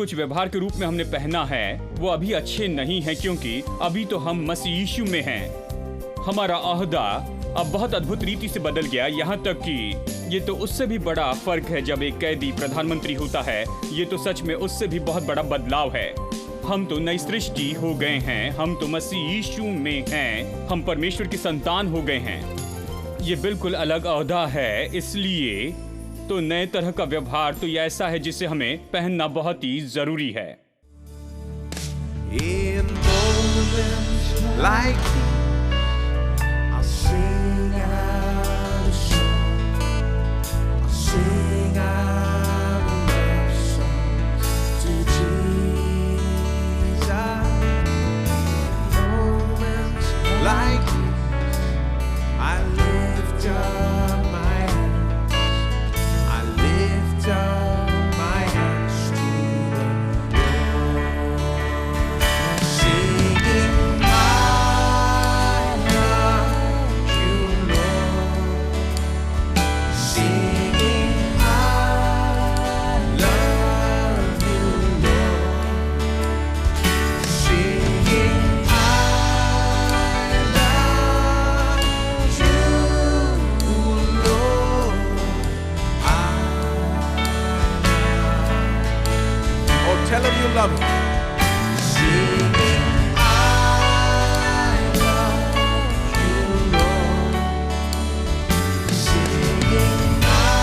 कुछ व्यवहार के रूप में हमने पहना है वो अभी अच्छे नहीं है, क्योंकि अभी तो हम मसीह यीशु में हैं। हमारा ओहदा अब बहुत अद्भुत रीति से बदल गया, यहाँ तक कि ये तो उससे भी बड़ा फर्क है जब एक कैदी प्रधानमंत्री होता है। ये तो सच में उससे भी बहुत बड़ा बदलाव है। हम तो नई सृष्टि हो गए हैं, हम तो मसीह यीशु में हैं, हम परमेश्वर की संतान हो गए हैं। ये बिल्कुल अलग ओहदा है, इसलिए तो नए तरह का व्यवहार तो ये ऐसा है जिसे हमें पहनना बहुत ही जरूरी है। In moments like these, I'll sing out a song. I'll sing out a love song to Jesus. Moments like these, I lift up my hands. I lift up my hands to the Lord, singing, I love you, Lord. Singing, I love you, Lord. Singing, I love you, Lord. Oh, tell him you love him. Singing, I love you, Lord. Singing, I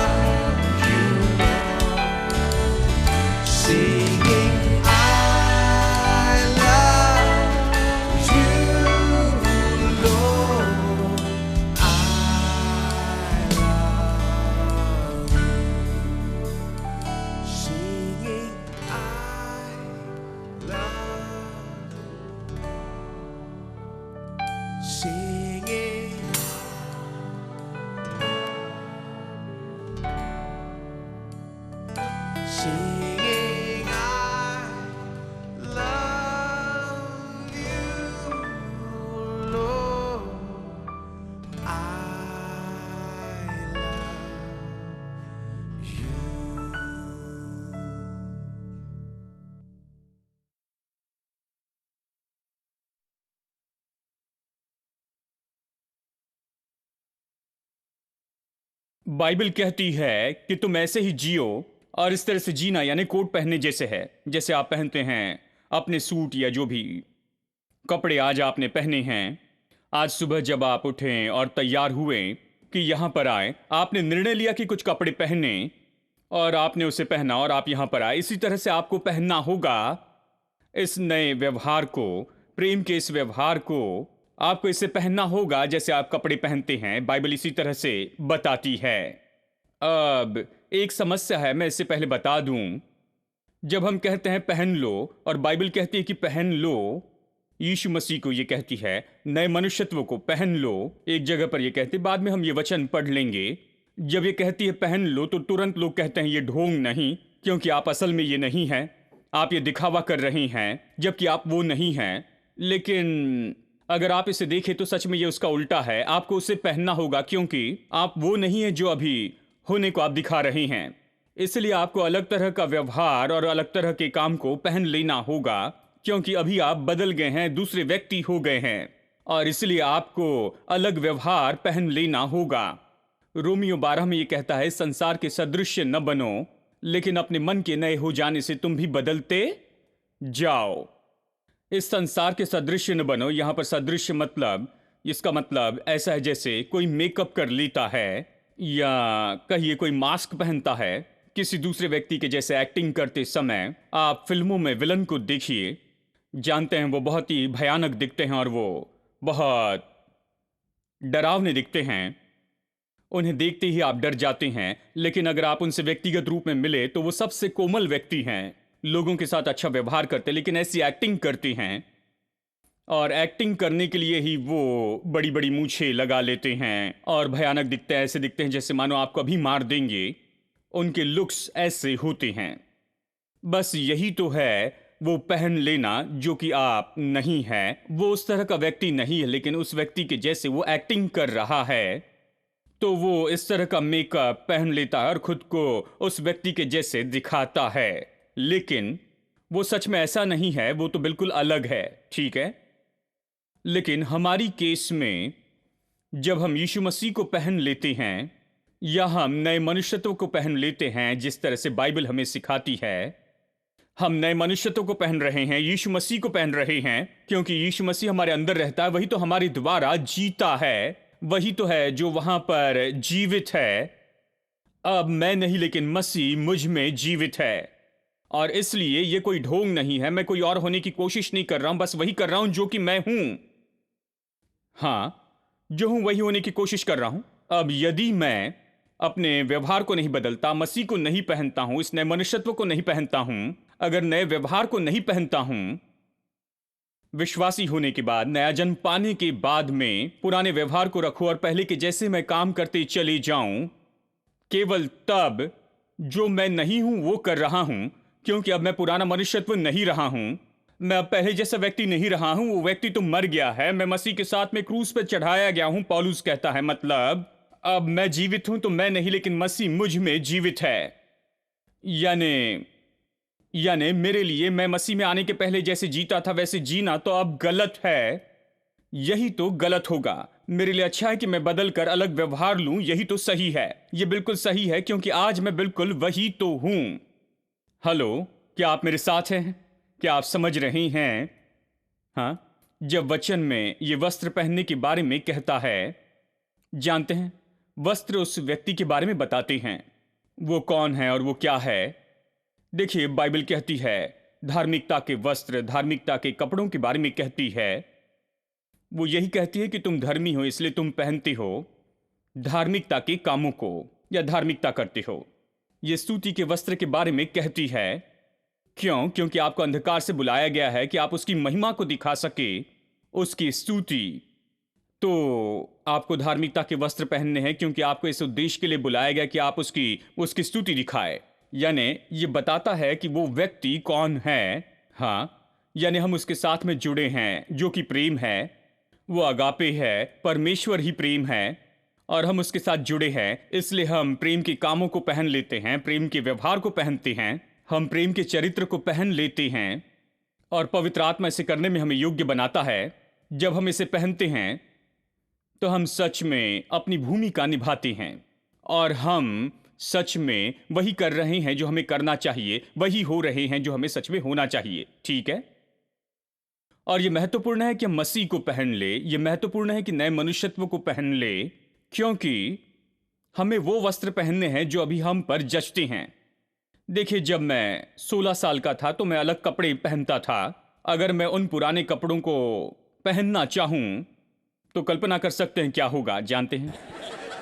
love you, Lord. Singing, I love you, Lord. Singing, singing, singing, I love you, Lord. I love you. Bible कहती है कि तुम ऐसे ही जियो, और इस तरह से जीना यानी कोट पहनने जैसे है, जैसे आप पहनते हैं अपने सूट या जो भी कपड़े आज आपने पहने हैं। आज सुबह जब आप उठें और तैयार हुए कि यहाँ पर आए, आपने निर्णय लिया कि कुछ कपड़े पहने और आपने उसे पहना और आप यहाँ पर आए। इसी तरह से आपको पहनना होगा इस नए व्यवहार को, प्रेम के इस व्यवहार को। आपको इसे पहनना होगा जैसे आप कपड़े पहनते हैं। बाइबल इसी तरह से बताती है। अब एक समस्या है, मैं इससे पहले बता दूं। जब हम कहते हैं पहन लो और बाइबल कहती है कि पहन लो, यीशु मसीह को ये कहती है नए मनुष्यत्व को पहन लो। एक जगह पर ये कहती है, बाद में हम ये वचन पढ़ लेंगे। जब ये कहती है पहन लो तो तुरंत लोग कहते हैं ये ढोंग नहीं, क्योंकि आप असल में ये नहीं हैं, आप ये दिखावा कर रहे हैं जबकि आप वो नहीं हैं। लेकिन अगर आप इसे देखें तो सच में ये उसका उल्टा है। आपको उसे पहनना होगा क्योंकि आप वो नहीं है जो अभी होने को आप दिखा रहे हैं। इसलिए आपको अलग तरह का व्यवहार और अलग तरह के काम को पहन लेना होगा, क्योंकि अभी आप बदल गए हैं, दूसरे व्यक्ति हो गए हैं, और इसलिए आपको अलग व्यवहार पहन लेना होगा। रोमियो 12 में ये कहता है, संसार के सदृश्य न बनो, लेकिन अपने मन के नए हो जाने से तुम भी बदलते जाओ। इस संसार के सदृश्य न बनो। यहां पर सदृश्य मतलब, इसका मतलब ऐसा है जैसे कोई मेकअप कर लेता है या कहिए कोई मास्क पहनता है किसी दूसरे व्यक्ति के जैसे एक्टिंग करते समय। आप फिल्मों में विलन को देखिए, जानते हैं वो बहुत ही भयानक दिखते हैं और वो बहुत डरावने दिखते हैं। उन्हें देखते ही आप डर जाते हैं। लेकिन अगर आप उनसे व्यक्तिगत रूप में मिले तो वो सबसे कोमल व्यक्ति हैं, लोगों के साथ अच्छा व्यवहार करते, लेकिन ऐसी एक्टिंग करते हैं। और एक्टिंग करने के लिए ही वो बड़ी बड़ी मूछें लगा लेते हैं और भयानक दिखते हैं। ऐसे दिखते हैं जैसे मानो आपको अभी मार देंगे। उनके लुक्स ऐसे होते हैं। बस यही तो है वो पहन लेना जो कि आप नहीं है। वो उस तरह का व्यक्ति नहीं है, लेकिन उस व्यक्ति के जैसे वो एक्टिंग कर रहा है। तो वो इस तरह का मेकअप पहन लेता है और खुद को उस व्यक्ति के जैसे दिखाता है। लेकिन वो सच में ऐसा नहीं है, वो तो बिल्कुल अलग है, ठीक है। लेकिन हमारी केस में जब हम यीशु मसीह को पहन लेते हैं या हम नए मनुष्यत्व को पहन लेते हैं, जिस तरह से बाइबल हमें सिखाती है, हम नए मनुष्यत्व को पहन रहे हैं, यीशु मसीह को पहन रहे हैं, क्योंकि यीशु मसीह हमारे अंदर रहता है। वही तो हमारे द्वारा जीता है, वही तो है जो वहां पर जीवित है। अब मैं नहीं, लेकिन मसीह मुझ में जीवित है। और इसलिए ये कोई ढोंग नहीं है, मैं कोई और होने की कोशिश नहीं कर रहा हूं, बस वही कर रहा हूं जो कि मैं हूं। हाँ, जो हूं वही होने की कोशिश कर रहा हूं। अब यदि मैं अपने व्यवहार को नहीं बदलता, मसीह को नहीं पहनता हूं, इस नए मनुष्यत्व को नहीं पहनता हूं, अगर नए व्यवहार को नहीं पहनता हूं, विश्वासी होने के बाद, नया जन्म पाने के बाद में पुराने व्यवहार को रखूं और पहले के जैसे मैं काम करते चले जाऊं, केवल तब जो मैं नहीं हूं वो कर रहा हूं, क्योंकि अब मैं पुराना मनुष्यत्व नहीं रहा हूं, मैं अब पहले जैसा व्यक्ति नहीं रहा हूं। वो व्यक्ति तो मर गया है, मैं मसीह के साथ में क्रूस पर चढ़ाया गया हूं, पौलुस कहता है। मतलब अब मैं जीवित हूं तो मैं नहीं, लेकिन मसीह मुझ में जीवित है। यानी मेरे लिए मैं मसीह में आने के पहले जैसे जीता था वैसे जीना तो अब गलत है। यही तो गलत होगा। मेरे लिए अच्छा है कि मैं बदल कर अलग व्यवहार लूं, यही तो सही है। यह बिल्कुल सही है, क्योंकि आज मैं बिल्कुल वही तो हूं। हेलो, क्या आप मेरे साथ हैं? क्या आप समझ रहे हैं? हाँ, जब वचन में ये वस्त्र पहनने के बारे में कहता है, जानते हैं, वस्त्र उस व्यक्ति के बारे में बताते हैं, वो कौन है और वो क्या है। देखिए, बाइबल कहती है धार्मिकता के वस्त्र, धार्मिकता के कपड़ों के बारे में कहती है। वो यही कहती है कि तुम धर्मी हो इसलिए तुम पहनते हो धार्मिकता के कामों को या धार्मिकता करते हो। ये स्तुति के वस्त्र के बारे में कहती है। क्यों? क्योंकि आपको अंधकार से बुलाया गया है कि आप उसकी महिमा को दिखा सके, उसकी स्तुति। तो आपको धार्मिकता के वस्त्र पहनने हैं, क्योंकि आपको इस उद्देश्य के लिए बुलाया गया कि आप उसकी स्तुति दिखाए। यानी ये बताता है कि वो व्यक्ति कौन है। हाँ, यानी हम उसके साथ में जुड़े हैं, जो कि प्रेम है। वो अगापे है, परमेश्वर ही प्रेम है, और हम उसके साथ जुड़े हैं। इसलिए हम प्रेम के कामों को पहन लेते हैं, प्रेम के व्यवहार को पहनते हैं, हम प्रेम के चरित्र को पहन लेते हैं, और पवित्र आत्मा इसे करने में हमें योग्य बनाता है। जब हम इसे पहनते हैं तो हम सच में अपनी भूमिका निभाते हैं, और हम सच में वही कर रहे हैं जो हमें करना चाहिए, वही हो रहे हैं जो हमें सच में होना चाहिए, ठीक है। और यह महत्वपूर्ण है कि हम मसीह को पहन ले, यह महत्वपूर्ण है कि नए मनुष्यत्व को पहन ले, क्योंकि हमें वो वस्त्र पहनने हैं जो अभी हम पर जचते हैं। देखिए, जब मैं 16 साल का था तो मैं अलग कपड़े पहनता था। अगर मैं उन पुराने कपड़ों को पहनना चाहूं तो कल्पना कर सकते हैं क्या होगा, जानते हैं।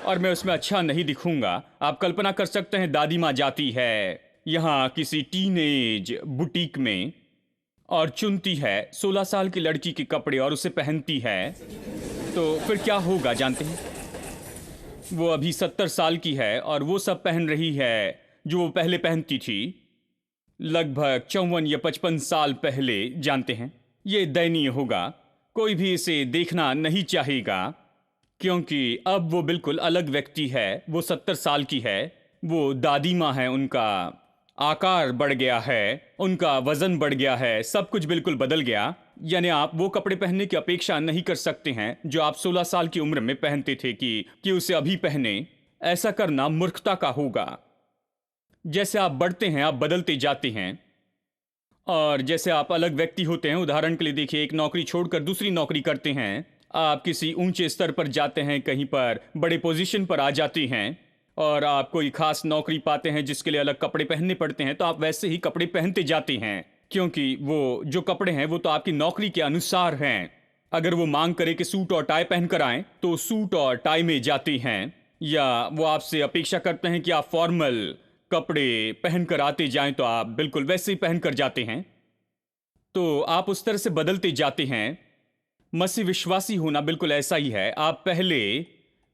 और मैं उसमें अच्छा नहीं दिखूंगा। आप कल्पना कर सकते हैं, दादी माँ जाती है यहाँ किसी टीनेज बुटीक में और चुनती है 16 साल की लड़की के कपड़े और उसे पहनती है, तो फिर क्या होगा, जानते हैं। वो अभी 70 साल की है और वो सब पहन रही है जो वो पहले पहनती थी, लगभग 54 या 55 साल पहले, जानते हैं। ये दयनीय होगा, कोई भी इसे देखना नहीं चाहेगा, क्योंकि अब वो बिल्कुल अलग व्यक्ति है। वो 70 साल की है, वो दादी माँ है, उनका आकार बढ़ गया है, उनका वजन बढ़ गया है, सब कुछ बिल्कुल बदल गया। यानी आप वो कपड़े पहनने की अपेक्षा नहीं कर सकते हैं जो आप 16 साल की उम्र में पहनते थे कि उसे अभी पहने। ऐसा करना मूर्खता का होगा। जैसे आप बढ़ते हैं, आप बदलते जाते हैं, और जैसे आप अलग व्यक्ति होते हैं। उदाहरण के लिए देखिए, एक नौकरी छोड़कर दूसरी नौकरी करते हैं, आप किसी ऊंचे स्तर पर जाते हैं, कहीं पर बड़े पोजीशन पर आ जाते हैं, और आप कोई खास नौकरी पाते हैं जिसके लिए अलग कपड़े पहनने पड़ते हैं, तो आप वैसे ही कपड़े पहनते जाते हैं, क्योंकि वो जो कपड़े हैं वो तो आपकी नौकरी के अनुसार हैं। अगर वो मांग करे कि सूट और टाई पहनकर आएं, तो सूट और टाई में जाते हैं, या वो आपसे अपेक्षा करते हैं कि आप फॉर्मल कपड़े पहनकर आते जाएं, तो आप बिल्कुल वैसे ही पहनकर जाते हैं। तो आप उस तरह से बदलते जाते हैं। मसीह विश्वासी होना बिल्कुल ऐसा ही है। आप पहले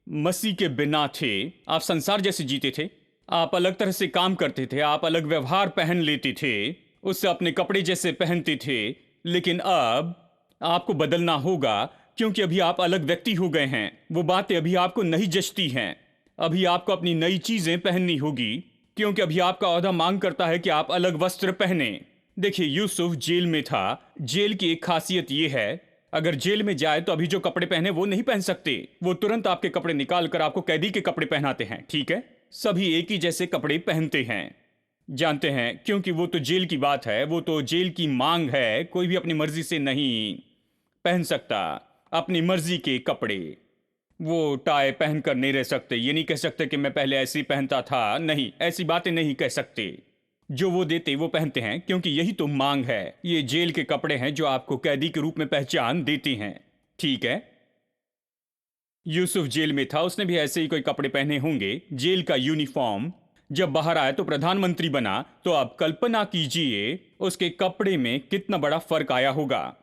मसीह के बिना थे, आप संसार जैसे जीते थे, आप अलग तरह से काम करते थे, आप अलग व्यवहार पहन लेते थे, उससे अपने कपड़े जैसे पहनते थे। लेकिन अब आपको बदलना होगा, क्योंकि अभी आप अलग व्यक्ति हो गए हैं। वो बातें अभी आपको नहीं जचती हैं। अभी आपको अपनी नई चीजें पहननी होगी, क्योंकि अभी आपका ओहदा मांग करता है कि आप अलग वस्त्र पहने। देखिए, यूसुफ जेल में था। जेल की एक खासियत यह है, अगर जेल में जाए तो अभी जो कपड़े पहने वो नहीं पहन सकते। वो तुरंत आपके कपड़े निकाल कर आपको कैदी के कपड़े पहनाते हैं। ठीक है, सभी एक ही जैसे कपड़े पहनते हैं, जानते हैं, क्योंकि वो तो जेल की बात है, वो तो जेल की मांग है। कोई भी अपनी मर्जी से नहीं पहन सकता अपनी मर्जी के कपड़े। वो टाई पहन कर नहीं रह सकते। ये नहीं कह सकते कि मैं पहले ऐसे ही पहनता था। नहीं, ऐसी बातें नहीं कह सकते। जो वो देते वो पहनते हैं, क्योंकि यही तो मांग है। ये जेल के कपड़े हैं जो आपको कैदी के रूप में पहचान देती हैं। ठीक है, यूसुफ जेल में था, उसने भी ऐसे ही कोई कपड़े पहने होंगे, जेल का यूनिफॉर्म। जब बाहर आया तो प्रधानमंत्री बना, तो आप कल्पना कीजिए उसके कपड़े में कितना बड़ा फर्क आया होगा।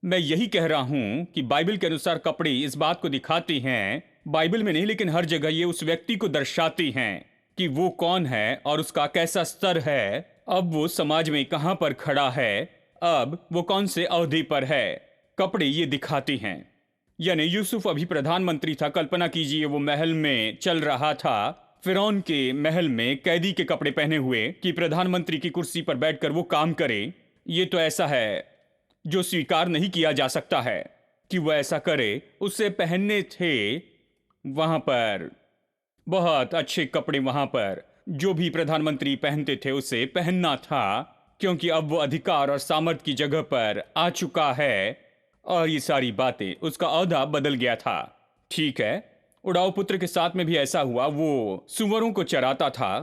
मैं यही कह रहा हूं कि बाइबल के अनुसार कपड़े इस बात को दिखाते हैं, बाइबल में नहीं लेकिन हर जगह ये उस व्यक्ति को दर्शाते हैं कि वो कौन है और उसका कैसा स्तर है, अब वो समाज में कहां पर खड़ा है, अब वो कौन से अहदे पर है। कपड़े ये दिखाते हैं। यानी यूसुफ अभी प्रधानमंत्री था। कल्पना कीजिए वो महल में चल रहा था, फिरौन के महल में कैदी के कपड़े पहने हुए, कि प्रधानमंत्री की कुर्सी पर बैठकर वो काम करे। ये तो ऐसा है जो स्वीकार नहीं किया जा सकता है कि वो ऐसा करे। उससे पहनने थे वहां पर बहुत अच्छे कपड़े, वहां पर जो भी प्रधानमंत्री पहनते थे उसे पहनना था, क्योंकि अब वो अधिकार और सामर्थ की जगह पर आ चुका है और ये सारी बातें, उसका ओहदा बदल गया था। ठीक है, उड़ाऊ पुत्र के साथ में भी ऐसा हुआ। वो सुअरों को चराता था।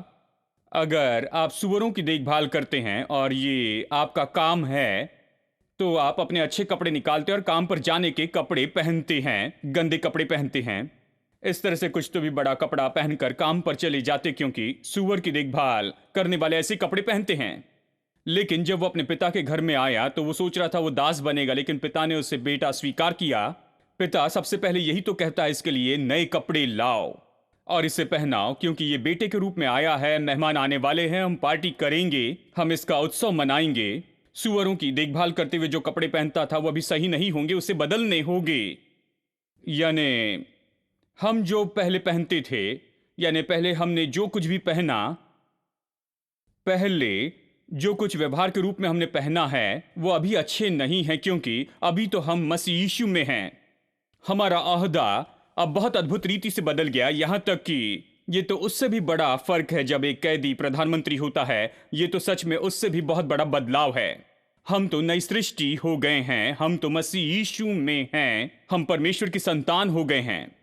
अगर आप सुअरों की देखभाल करते हैं और ये आपका काम है, तो आप अपने अच्छे कपड़े निकालते हैं और काम पर जाने के कपड़े पहनते हैं, गंदे कपड़े पहनते हैं। इस तरह से कुछ तो भी बड़ा कपड़ा पहनकर काम पर चले जाते, क्योंकि सुअर की देखभाल करने वाले ऐसे कपड़े पहनते हैं। लेकिन जब वो अपने पिता के घर में आया तो वो सोच रहा था वो दास बनेगा, लेकिन पिता ने उसे बेटा स्वीकार किया। पिता सबसे पहले यही तो कहता है, इसके लिए नए कपड़े लाओ और इसे पहनाओ, क्योंकि ये बेटे के रूप में आया है, मेहमान आने वाले हैं, हम पार्टी करेंगे, हम इसका उत्सव मनाएंगे। सुअरों की देखभाल करते हुए जो कपड़े पहनता था वो अभी सही नहीं होंगे, उसे बदलने होंगे। यानी हम जो पहले पहनते थे, यानी पहले हमने जो कुछ भी पहना, पहले जो कुछ व्यवहार के रूप में हमने पहना है वो अभी अच्छे नहीं है, क्योंकि अभी तो हम मसीह यीशु में हैं। हमारा ओहदा अब बहुत अद्भुत रीति से बदल गया, यहां तक कि ये तो उससे भी बड़ा फर्क है जब एक कैदी प्रधानमंत्री होता है। ये तो सच में उससे भी बहुत बड़ा बदलाव है। हम तो नई सृष्टि हो गए हैं, हम तो मसीह यीशु में हैं, हम परमेश्वर की संतान हो गए हैं।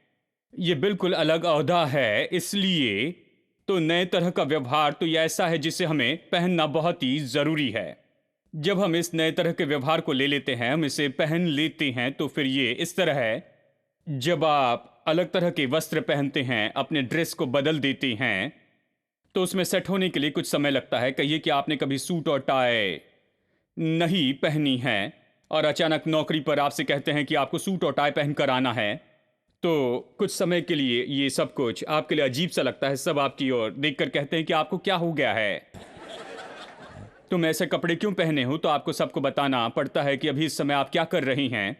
ये बिल्कुल अलग ओहदा है। इसलिए तो नए तरह का व्यवहार तो ये ऐसा है जिसे हमें पहनना बहुत ही जरूरी है। जब हम इस नए तरह के व्यवहार को ले लेते हैं, हम इसे पहन लेते हैं, तो फिर ये इस तरह है, जब आप अलग तरह के वस्त्र पहनते हैं, अपने ड्रेस को बदल देते हैं, तो उसमें सेट होने के लिए कुछ समय लगता है। कहिए कि आपने कभी सूट और टाई नहीं पहनी है और अचानक नौकरी पर आपसे कहते हैं कि आपको सूट और टाई पहनकर आना है, तो कुछ समय के लिए ये सब कुछ आपके लिए अजीब सा लगता है। सब आपकी ओर देखकर कहते हैं कि आपको क्या हो गया है, तुम ऐसे कपड़े क्यों पहने हो। तो आपको सबको बताना पड़ता है कि अभी इस समय आप क्या कर रही हैं।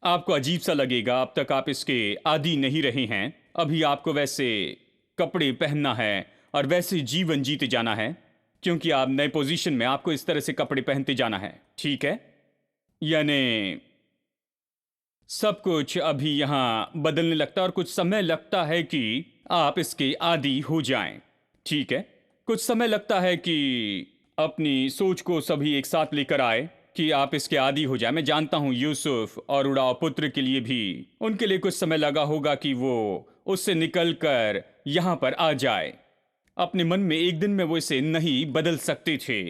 आपको अजीब सा लगेगा, अब तक आप इसके आदी नहीं रहे हैं। अभी आपको वैसे कपड़े पहनना है और वैसे जीवन जीते जाना है, क्योंकि आप नए पोजीशन में, आपको इस तरह से कपड़े पहनते जाना है। ठीक है, यानी सब कुछ अभी यहां बदलने लगता है और कुछ समय लगता है कि आप इसके आदी हो जाएं। ठीक है, कुछ समय लगता है कि अपनी सोच को सभी एक साथ लेकर आए कि आप इसके आदी हो जाए। मैं जानता हूं यूसुफ और उड़ाव पुत्र के लिए भी, उनके लिए कुछ समय लगा होगा कि वो उससे निकलकर यहां पर आ जाए। अपने मन में एक दिन में वो इसे नहीं बदल सकते थे।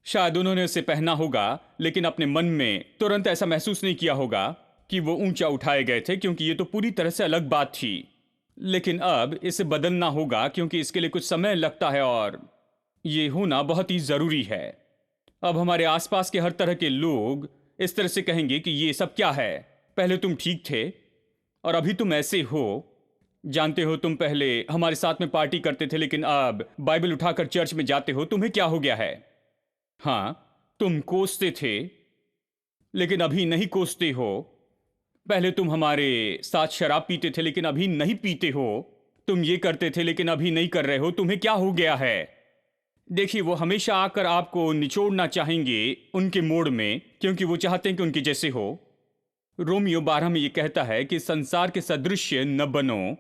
शायद उन्होंने उसे पहना होगा, लेकिन अपने मन में तुरंत ऐसा महसूस नहीं किया होगा कि वो ऊंचा उठाए गए थे, क्योंकि ये तो पूरी तरह से अलग बात थी। लेकिन अब इसे बदलना होगा, क्योंकि इसके लिए कुछ समय लगता है और ये होना बहुत ही जरूरी है। अब हमारे आसपास के हर तरह के लोग इस तरह से कहेंगे कि ये सब क्या है, पहले तुम ठीक थे और अभी तुम ऐसे हो। जानते हो, तुम पहले हमारे साथ में पार्टी करते थे, लेकिन अब बाइबल उठाकर चर्च में जाते हो, तुम्हें क्या हो गया है। हाँ, तुम कोसते थे, लेकिन अभी नहीं कोसते हो। पहले तुम हमारे साथ शराब पीते थे, लेकिन अभी नहीं पीते हो। तुम ये करते थे लेकिन अभी नहीं कर रहे हो, तुम्हें क्या हो गया है? देखिए, वो हमेशा आकर आपको निचोड़ना चाहेंगे उनके मोड़ में, क्योंकि वो चाहते हैं कि उनके जैसे हो। रोमियो 12 में ये कहता है कि संसार के सदृश्य न बनो,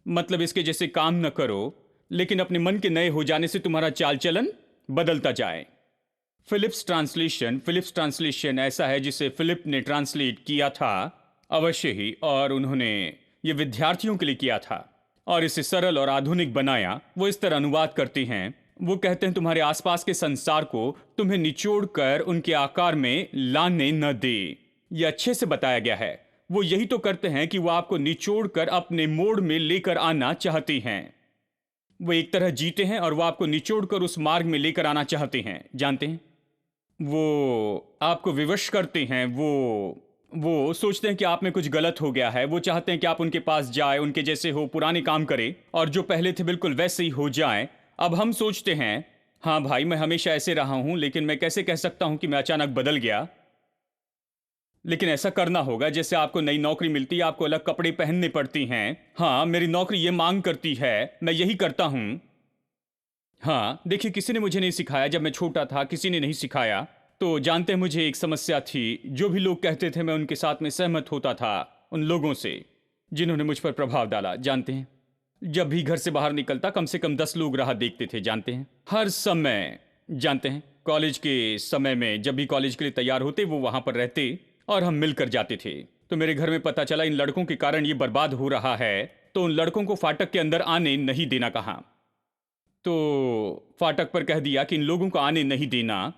मतलब इसके जैसे काम न करो, लेकिन अपने मन के नए हो जाने से तुम्हारा चाल चलन बदलता जाए। फिलिप्स ट्रांसलेशन ऐसा है जिसे फिलिप ने ट्रांसलेट किया था, अवश्य ही, और उन्होंने ये विद्यार्थियों के लिए किया था और इसे सरल और आधुनिक बनाया। वो इस तरह अनुवाद करते हैं, वो कहते हैं तुम्हारे आसपास के संसार को तुम्हें निचोड़ कर उनके आकार में लाने न दे। ये अच्छे से बताया गया है। वो यही तो करते हैं कि वो आपको निचोड़ कर अपने मोड़ में लेकर आना चाहते हैं। वो एक तरह जीते हैं और वो आपको निचोड़ कर उस मार्ग में लेकर आना चाहते हैं। जानते हैं, वो आपको विवश करते हैं। वो सोचते हैं कि आप में कुछ गलत हो गया है। वो चाहते हैं कि आप उनके पास जाए, उनके जैसे हो, पुराने काम करें और जो पहले थे बिल्कुल वैसे ही हो जाएं। अब हम सोचते हैं, हाँ भाई, मैं हमेशा ऐसे रहा हूं, लेकिन मैं कैसे कह सकता हूं कि मैं अचानक बदल गया? लेकिन ऐसा करना होगा। जैसे आपको नई नौकरी मिलती है, आपको अलग कपड़े पहनने पड़ती हैं। हाँ, मेरी नौकरी ये मांग करती है, मैं यही करता हूं। हाँ, देखिए, किसी ने मुझे नहीं सिखाया। जब मैं छोटा था किसी ने नहीं सिखाया। तो जानते हैं, मुझे एक समस्या थी। जो भी लोग कहते थे मैं उनके साथ में सहमत होता था, उन लोगों से जिन्होंने मुझ पर प्रभाव डाला। जानते हैं, जब भी घर से बाहर निकलता कम से कम 10 लोग राह देखते थे। जानते हैं, हर समय। जानते हैं, कॉलेज के समय में जब भी कॉलेज के लिए तैयार होते वो वहां पर रहते और हम मिलकर जाते थे। तो मेरे घर में पता चला इन लड़कों के कारण ये बर्बाद हो रहा है, तो उन लड़कों को फाटक के अंदर आने नहीं देना कहा। तो फाटक पर कह दिया कि इन लोगों को आने नहीं देना,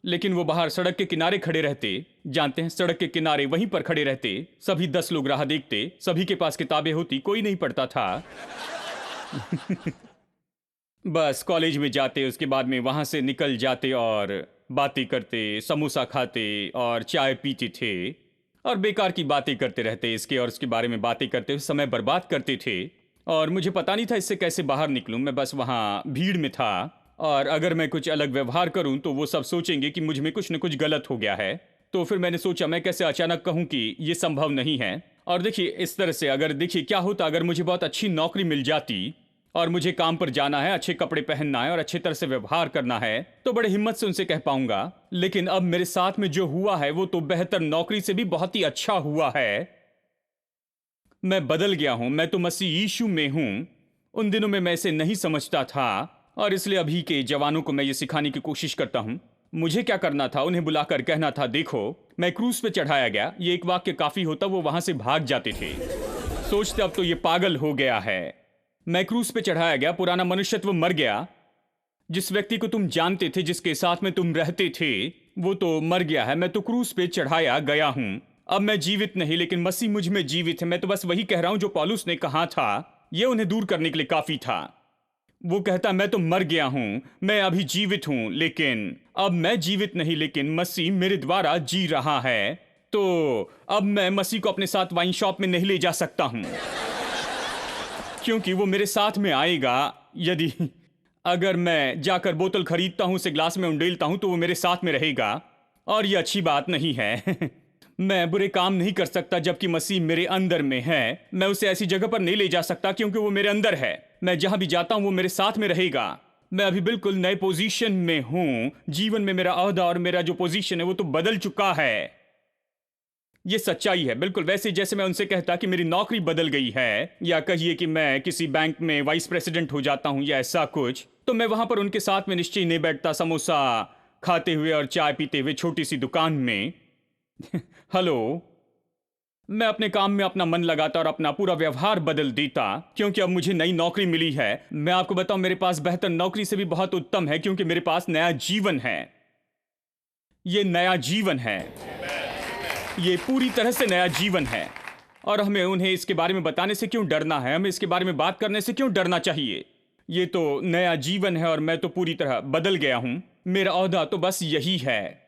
लेकिन वो बाहर सड़क के किनारे खड़े रहते। जानते हैं, सड़क के किनारे वहीं पर खड़े रहते। सभी 10 लोग राह देखते, सभी के पास किताबें होती, कोई नहीं पढ़ता था। बस कॉलेज में जाते, उसके बाद में वहां से निकल जाते और बातें करते, समोसा खाते और चाय पीते थे और बेकार की बातें करते रहते। इसके और उसके बारे में बातें करते हुए समय बर्बाद करते थे और मुझे पता नहीं था इससे कैसे बाहर निकलूं। मैं बस वहां भीड़ में था और अगर मैं कुछ अलग व्यवहार करूं तो वो सब सोचेंगे कि मुझ में कुछ न कुछ गलत हो गया है। तो फिर मैंने सोचा, मैं कैसे अचानक कहूं कि ये संभव नहीं है। और देखिए, इस तरह से अगर देखिए क्या होता अगर मुझे बहुत अच्छी नौकरी मिल जाती और मुझे काम पर जाना है, अच्छे कपड़े पहनना है और अच्छे तरह से व्यवहार करना है, तो बड़े हिम्मत से उनसे कह पाऊंगा। लेकिन अब मेरे साथ में जो हुआ है वो तो बेहतर नौकरी से भी बहुत ही अच्छा हुआ है। मैं बदल गया हूं, मैं तो मसीह यीशु में हूं। उन दिनों में मैं इसे नहीं समझता था और इसलिए अभी के जवानों को मैं ये सिखाने की कोशिश करता हूं। मुझे क्या करना था, उन्हें बुलाकर कहना था, देखो मैं क्रूज पे चढ़ाया गया। ये एक वाक्य काफी होता, वो वहां से भाग जाते थे। सोचते अब तो ये पागल हो गया है। मैं क्रूज पे चढ़ाया गया, पुराना मनुष्यत्व मर गया। जिस व्यक्ति को तुम जानते थे, जिसके साथ में तुम रहते थे, वो तो मर गया है। मैं तो क्रूज पे चढ़ाया गया हूं। अब मैं जीवित नहीं, लेकिन मसीह मुझ में जीवित है। मैं तो बस वही कह रहा हूं जो पौलुस ने कहा था। यह उन्हें दूर करने के लिए काफी था। वो कहता, मैं तो मर गया हूं, मैं अभी जीवित हूं, लेकिन अब मैं जीवित नहीं, लेकिन मसीह मेरे द्वारा जी रहा है। तो अब मैं मसीह को अपने साथ वाइन शॉप में नहीं ले जा सकता हूं, क्योंकि वो मेरे साथ में आएगा। यदि अगर मैं जाकर बोतल खरीदता हूं, उसे ग्लास में उंडेलता हूं, तो वो मेरे साथ में रहेगा और ये अच्छी बात नहीं है। मैं बुरे काम नहीं कर सकता जबकि मसीह मेरे अंदर में है। मैं उसे ऐसी जगह पर नहीं ले जा सकता क्योंकि वो मेरे अंदर है। मैं जहां भी जाता हूं वो मेरे साथ में रहेगा। मैं अभी बिल्कुल नए पोजीशन में हूं। जीवन में मेरा ओहदा और मेरा जो पोजीशन है वो तो बदल चुका है। ये सच्चाई है, बिल्कुल वैसे जैसे मैं उनसे कहता कि मेरी नौकरी बदल गई है, या कहिए कि मैं किसी बैंक में वाइस प्रेसिडेंट हो जाता हूं या ऐसा कुछ, तो मैं वहां पर उनके साथ में निश्चय नहीं बैठता, समोसा खाते हुए और चाय पीते हुए छोटी सी दुकान में। हेलो, मैं अपने काम में अपना मन लगाता और अपना पूरा व्यवहार बदल देता, क्योंकि अब मुझे नई नौकरी मिली है। मैं आपको बताऊं, मेरे पास बेहतर नौकरी से भी बहुत उत्तम है, क्योंकि मेरे पास नया जीवन है। ये नया जीवन है, ये पूरी तरह से नया जीवन है। और हमें उन्हें इसके बारे में बताने से क्यों डरना है? हमें इसके बारे में बात करने से क्यों डरना चाहिए? ये तो नया जीवन है और मैं तो पूरी तरह बदल गया हूं। मेरा ओहदा तो बस यही है।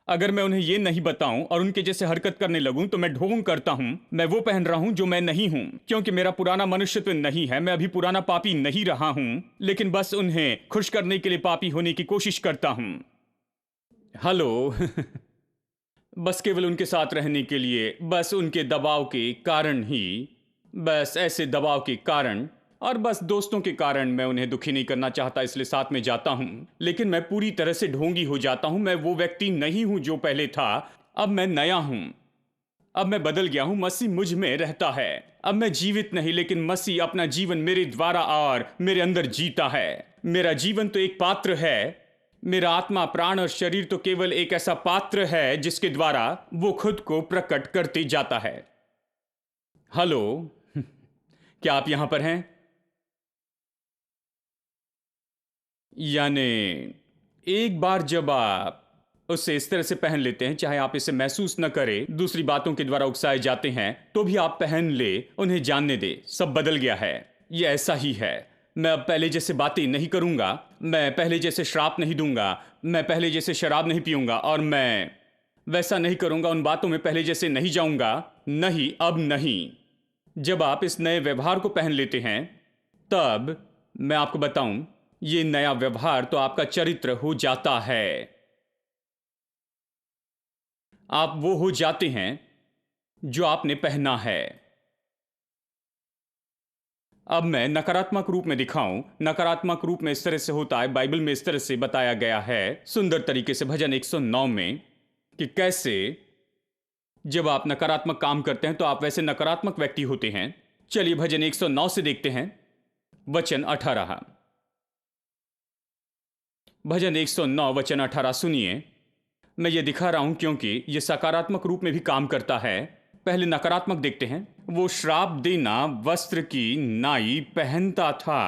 अगर मैं उन्हें ये नहीं बताऊं और उनके जैसे हरकत करने लगूं तो मैं ढोंग करता हूं। मैं वो पहन रहा हूं जो मैं नहीं हूं, क्योंकि मेरा पुराना मनुष्यत्व नहीं है। मैं अभी पुराना पापी नहीं रहा हूं, लेकिन बस उन्हें खुश करने के लिए पापी होने की कोशिश करता हूं। हेलो। बस केवल उनके साथ रहने के लिए, बस उनके दबाव के कारण ही, बस ऐसे दबाव के कारण और बस दोस्तों के कारण मैं उन्हें दुखी नहीं करना चाहता, इसलिए साथ में जाता हूं। लेकिन मैं पूरी तरह से ढोंगी हो जाता हूं। मैं वो व्यक्ति नहीं हूं जो पहले था। अब मैं नया हूं। अब मैं बदल गया हूं। मसीह मुझ में रहता है। अब मैं जीवित नहीं, लेकिन मसीह अपना जीवन मेरे द्वारा और मेरे अंदर जीता है। मेरा जीवन तो एक पात्र है। मेरा आत्मा, प्राण और शरीर तो केवल एक ऐसा पात्र है जिसके द्वारा वो खुद को प्रकट करते जाता है। हेलो, क्या आप यहां पर हैं? यानी एक बार जब आप उसे इस तरह से पहन लेते हैं, चाहे आप इसे महसूस न करें, दूसरी बातों के द्वारा उकसाए जाते हैं, तो भी आप पहन ले, उन्हें जानने दे, सब बदल गया है। ये ऐसा ही है। मैं अब पहले जैसे बातें नहीं करूंगा। मैं पहले जैसे श्राप नहीं दूंगा। मैं पहले जैसे शराब नहीं पीऊंगा, और मैं वैसा नहीं करूंगा। उन बातों में पहले जैसे नहीं जाऊंगा। नहीं, अब नहीं। जब आप इस नए व्यवहार को पहन लेते हैं, तब मैं आपको बताऊं, ये नया व्यवहार तो आपका चरित्र हो जाता है। आप वो हो जाते हैं जो आपने पहना है। अब मैं नकारात्मक रूप में दिखाऊं। नकारात्मक रूप में इस तरह से होता है, बाइबल में इस तरह से बताया गया है सुंदर तरीके से भजन 109 में, कि कैसे जब आप नकारात्मक काम करते हैं तो आप वैसे नकारात्मक व्यक्ति होते हैं। चलिए भजन 109 से देखते हैं, वचन 18। भजन 109 वचन 18 सुनिए। मैं ये दिखा रहा हूं क्योंकि ये सकारात्मक रूप में भी काम करता है। पहले नकारात्मक देखते हैं। वो श्राप देना वस्त्र की नाई पहनता था,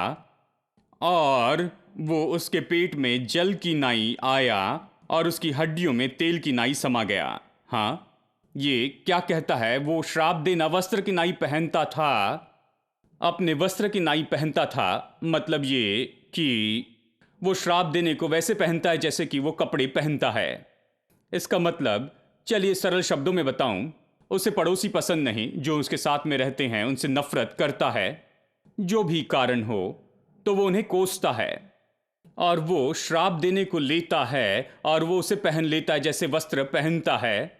और वो उसके पेट में जल की नाई आया, और उसकी हड्डियों में तेल की नाई समा गया। हाँ, ये क्या कहता है? वो श्राप देना वस्त्र की नाई पहनता था, अपने वस्त्र की नाई पहनता था। मतलब ये कि वो श्राप देने को वैसे पहनता है जैसे कि वो कपड़े पहनता है। इसका मतलब, चलिए सरल शब्दों में बताऊं, उसे पड़ोसी पसंद नहीं जो उसके साथ में रहते हैं, उनसे नफरत करता है, जो भी कारण हो, तो वो उन्हें कोसता है, और वो श्राप देने को लेता है, और वो उसे पहन लेता है जैसे वस्त्र पहनता है।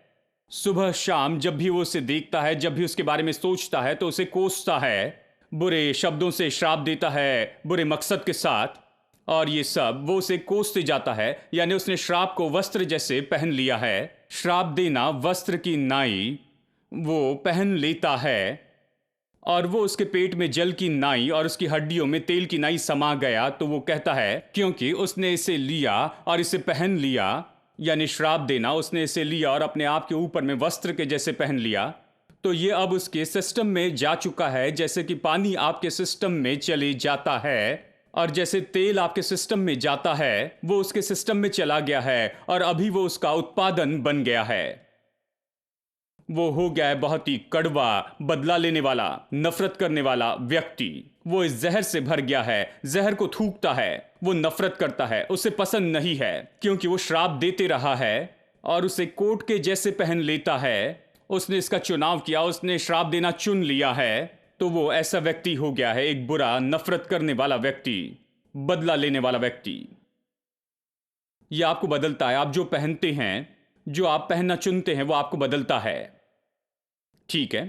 सुबह शाम जब भी वो उसे देखता है, जब भी उसके बारे में सोचता है, तो उसे कोसता है, बुरे शब्दों से श्राप देता है, बुरे मकसद के साथ, और ये सब वो उसे कोसते जाता है। यानी उसने श्राप को वस्त्र जैसे पहन लिया है। श्राप देना वस्त्र की नाई वो पहन लेता है, और वो उसके पेट में जल की नाई और उसकी हड्डियों में तेल की नाई समा गया। तो वो कहता है, क्योंकि उसने इसे लिया और इसे पहन लिया, यानी श्राप देना, उसने इसे लिया और अपने आप के ऊपर में वस्त्र के जैसे पहन लिया, तो ये अब उसके सिस्टम में जा चुका है। जैसे कि पानी आपके सिस्टम में चले जाता है, और जैसे तेल आपके सिस्टम में जाता है, वो उसके सिस्टम में चला गया है, और अभी वो उसका उत्पादन बन गया है। वो हो गया है बहुत ही कड़वा, बदला लेने वाला, नफरत करने वाला व्यक्ति। वो इस जहर से भर गया है, जहर को थूकता है, वो नफरत करता है, उसे पसंद नहीं है, क्योंकि वो श्राप देते रहा है और उसे कोट के जैसे पहन लेता है। उसने इसका चुनाव किया, उसने श्राप देना चुन लिया है, तो वो ऐसा व्यक्ति हो गया है, एक बुरा, नफरत करने वाला व्यक्ति, बदला लेने वाला व्यक्ति। यह आपको बदलता है। आप जो पहनते हैं, जो आप पहनना चुनते हैं, वो आपको बदलता है। ठीक है,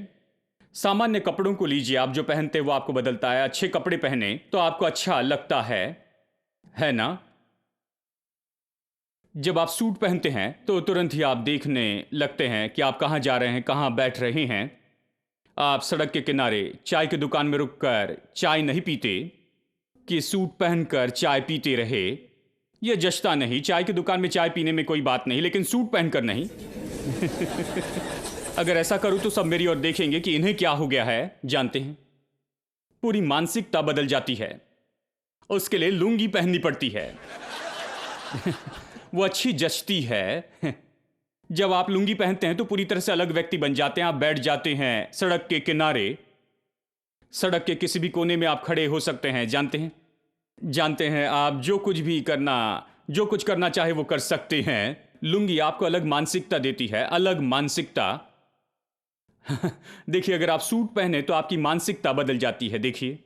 सामान्य कपड़ों को लीजिए। आप जो पहनते हैं वो आपको बदलता है। अच्छे कपड़े पहने तो आपको अच्छा लगता है ना? जब आप सूट पहनते हैं तो तुरंत ही आप देखने लगते हैं कि आप कहाँ जा रहे हैं, कहाँ बैठ रहे हैं। आप सड़क के किनारे चाय की दुकान में रुककर चाय नहीं पीते कि सूट पहनकर चाय पीते रहे। यह जचता नहीं। चाय की दुकान में चाय पीने में कोई बात नहीं, लेकिन सूट पहनकर नहीं। अगर ऐसा करूं तो सब मेरी ओर देखेंगे कि इन्हें क्या हो गया है। जानते हैं, पूरी मानसिकता बदल जाती है। उसके लिए लुंगी पहननी पड़ती है। वो अच्छी जचती है। जब आप लुंगी पहनते हैं तो पूरी तरह से अलग व्यक्ति बन जाते हैं। आप बैठ जाते हैं सड़क के किनारे, सड़क के किसी भी कोने में आप खड़े हो सकते हैं। जानते हैं आप जो कुछ करना चाहे वो कर सकते हैं। लुंगी आपको अलग मानसिकता देती है, अलग मानसिकता। देखिए, अगर आप सूट पहने तो आपकी मानसिकता बदल जाती है। देखिए,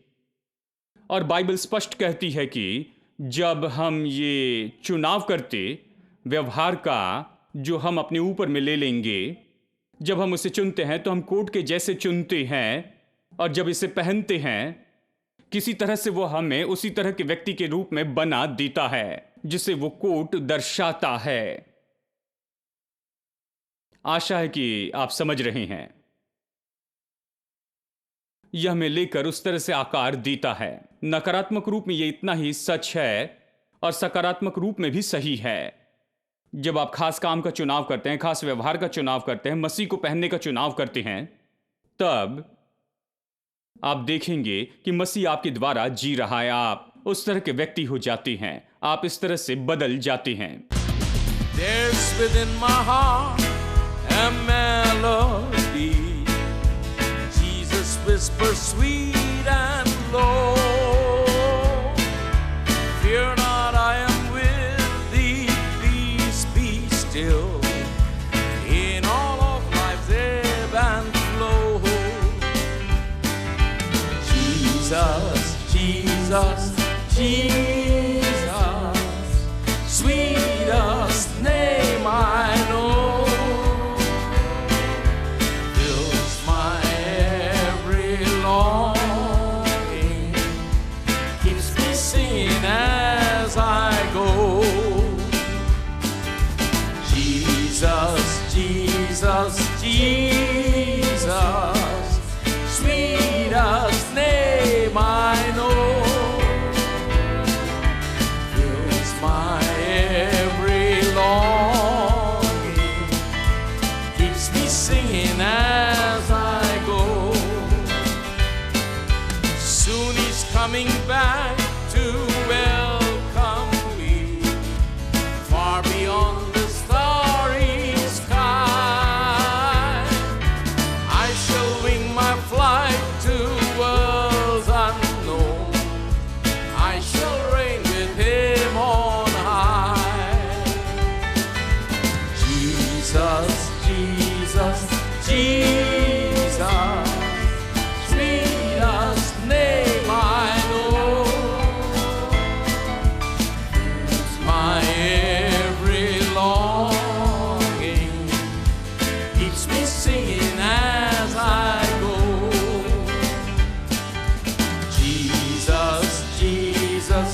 और बाइबल स्पष्ट कहती है कि जब हम ये चुनाव करते व्यवहार का, जो हम अपने ऊपर में ले लेंगे, जब हम उसे चुनते हैं तो हम कोट के जैसे चुनते हैं, और जब इसे पहनते हैं किसी तरह से वो हमें उसी तरह के व्यक्ति के रूप में बना देता है जिसे वो कोट दर्शाता है। आशा है कि आप समझ रहे हैं। यह हमें लेकर उस तरह से आकार देता है। नकारात्मक रूप में यह इतना ही सच है और सकारात्मक रूप में भी सही है। जब आप खास काम का चुनाव करते हैं, खास व्यवहार का चुनाव करते हैं, मसीह को पहनने का चुनाव करते हैं, तब आप देखेंगे कि मसीह आपके द्वारा जी रहा है। आप उस तरह के व्यक्ति हो जाते हैं, आप इस तरह से बदल जाते हैं। There's within my heart a melody. Jesus whispers sweet and low. Fear not, I am with thee. Peace be still. In all of life's ebb and flow. Jesus, Jesus, Jesus, sweetest name I know, fills my every longing, keeps me singing as I go. Jesus, Jesus, Jesus, sweetest name I know, fills my every longing, keeps me singing as I go. Soon he's coming back to welcome me, far beyond the starry sky. I shall wing my flight to worlds unknown. I shall reign with him on high. Jesus, Jesus, Jesus, sweetest name I know, my every longing, keeps me singing as I go. Jesus, Jesus,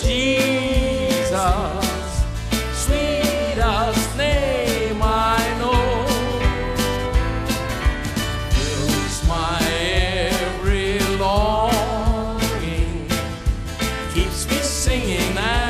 Jesus, sweetest name I know, fills my every longing, keeps me singing as